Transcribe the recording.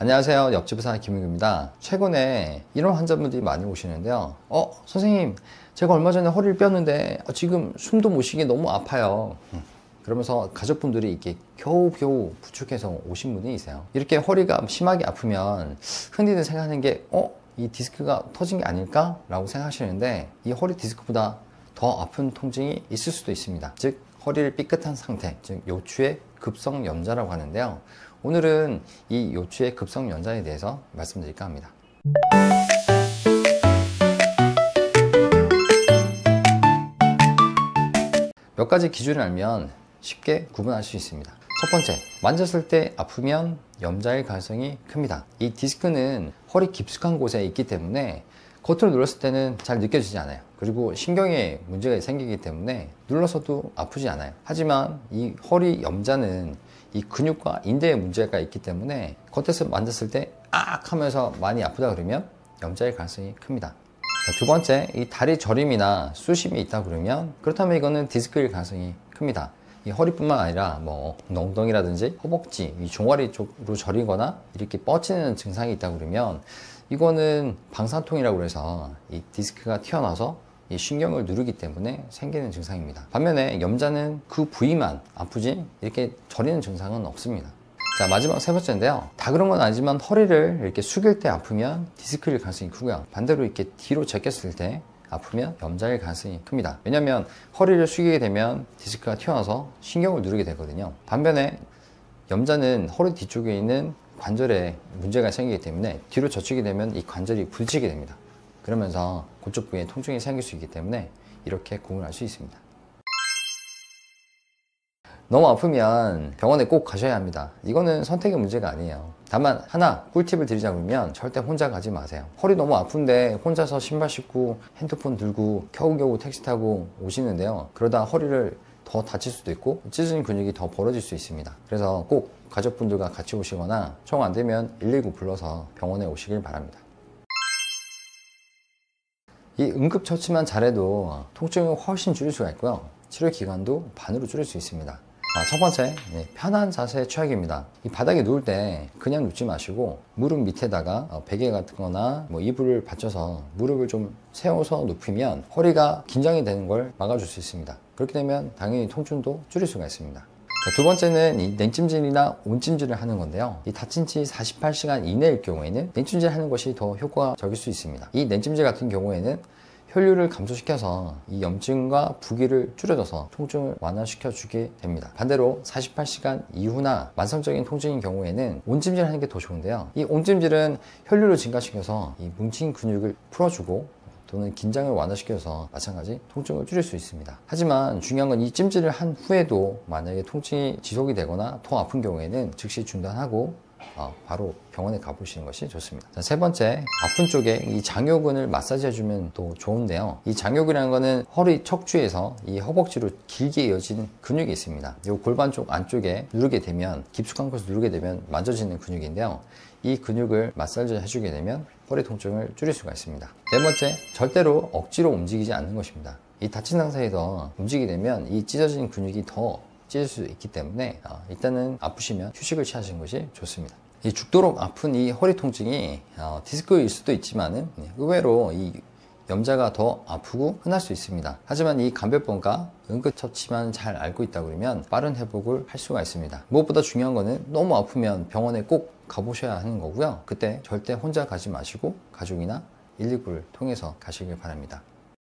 안녕하세요. 옆집 의사 김윤규입니다. 최근에 이런 환자분들이 많이 오시는데요. 선생님, 제가 얼마 전에 허리를 뼈는데 지금 숨도 못 쉬게 너무 아파요. 그러면서 가족분들이 이렇게 겨우겨우 부축해서 오신 분이 있어요. 이렇게 허리가 심하게 아프면 흔히들 생각하는 게 이 디스크가 터진 게 아닐까? 라고 생각하시는데 이 허리 디스크보다 더 아픈 통증이 있을 수도 있습니다. 즉 허리를 삐끗한 상태, 즉 요추의 급성연자라고 하는데요. 오늘은 이 요추의 급성연자에 대해서 말씀드릴까 합니다. 몇 가지 기준을 알면 쉽게 구분할 수 있습니다. 첫 번째, 만졌을 때 아프면 염자일 가능성이 큽니다. 이 디스크는 허리 깊숙한 곳에 있기 때문에 겉으로 눌렀을 때는 잘 느껴지지 않아요. 그리고 신경에 문제가 생기기 때문에 눌러서도 아프지 않아요. 하지만 이 허리 염자는 이 근육과 인대에 문제가 있기 때문에 겉에서 만졌을 때 악 하면서 많이 아프다 그러면 염자일 가능성이 큽니다. 두 번째, 이 다리 저림이나 쑤심이 있다 그러면 그렇다면 이거는 디스크일 가능성이 큽니다. 이 허리뿐만 아니라 엉덩이라든지 허벅지, 이 종아리 쪽으로 저리거나 이렇게 뻗치는 증상이 있다 그러면 이거는 방사통이라고 해서 이 디스크가 튀어나와서 이 신경을 누르기 때문에 생기는 증상입니다. 반면에 염자는 그 부위만 아프지 이렇게 저리는 증상은 없습니다. 자, 마지막 세 번째인데요. 다 그런 건 아니지만 허리를 이렇게 숙일 때 아프면 디스크일 가능성이 크고요. 반대로 이렇게 뒤로 제꼈을 때 아프면 염자일 가능성이 큽니다. 왜냐하면 허리를 숙이게 되면 디스크가 튀어나와서 신경을 누르게 되거든요. 반면에 염자는 허리 뒤쪽에 있는 관절에 문제가 생기기 때문에 뒤로 젖히게 되면 이 관절이 부딪히게 됩니다. 그러면서 그쪽 부위에 통증이 생길 수 있기 때문에 이렇게 구분할 수 있습니다. 너무 아프면 병원에 꼭 가셔야 합니다. 이거는 선택의 문제가 아니에요. 다만 하나 꿀팁을 드리자면 절대 혼자 가지 마세요. 허리 너무 아픈데 혼자서 신발 신고 핸드폰 들고 겨우겨우 택시 타고 오시는데요. 그러다 허리를 더 다칠 수도 있고 찢어진 근육이 더 벌어질 수 있습니다. 그래서 꼭 가족분들과 같이 오시거나 정 안 되면 119 불러서 병원에 오시길 바랍니다. 이 응급처치만 잘해도 통증을 훨씬 줄일 수가 있고요. 치료 기간도 반으로 줄일 수 있습니다. 첫 번째, 편한 자세 취하기입니다. 이 바닥에 누울 때 그냥 눕지 마시고 무릎 밑에다가 베개 같은 거나 이불을 받쳐서 무릎을 좀 세워서 눕히면 허리가 긴장이 되는 걸 막아줄 수 있습니다. 그렇게 되면 당연히 통증도 줄일 수가 있습니다. 자, 두 번째는 이 냉찜질이나 온찜질을 하는 건데요. 이 다친 지 48시간 이내일 경우에는 냉찜질 하는 것이 더 효과적일 수 있습니다. 이 냉찜질 같은 경우에는 혈류를 감소시켜서 이 염증과 부기를 줄여줘서 통증을 완화시켜 주게 됩니다. 반대로 48시간 이후나 만성적인 통증인 경우에는 온찜질 하는 게 더 좋은데요. 이 온찜질은 혈류를 증가시켜서 이 뭉친 근육을 풀어주고 또는 긴장을 완화시켜서 마찬가지 통증을 줄일 수 있습니다. 하지만 중요한 건 이 찜질을 한 후에도 만약에 통증이 지속이 되거나 더 아픈 경우에는 즉시 중단하고 바로 병원에 가보시는 것이 좋습니다. 자, 세 번째, 아픈 쪽에 이 장요근을 마사지 해주면 또 좋은데요. 이 장요근이라는 거는 허리 척추에서 이 허벅지로 길게 이어진 근육이 있습니다. 이 골반 쪽 안쪽에 누르게 되면 깊숙한 곳을 누르게 되면 만져지는 근육인데요. 이 근육을 마사지 해주게 되면 허리 통증을 줄일 수가 있습니다. 네 번째, 절대로 억지로 움직이지 않는 것입니다. 이 다친 상태에서 움직이게 되면 이 찢어진 근육이 더 찢을 수 있기 때문에 일단은 아프시면 휴식을 취하시는 것이 좋습니다. 이 죽도록 아픈 이 허리 통증이 디스크일 수도 있지만은 의외로 이 염자가 더 아프고 흔할 수 있습니다. 하지만 이 감별법과 응급처치만 잘 알고 있다 그러면 빠른 회복을 할 수가 있습니다. 무엇보다 중요한 거는 너무 아프면 병원에 꼭 가보셔야 하는 거고요. 그때 절대 혼자 가지 마시고 가족이나 119를 통해서 가시길 바랍니다.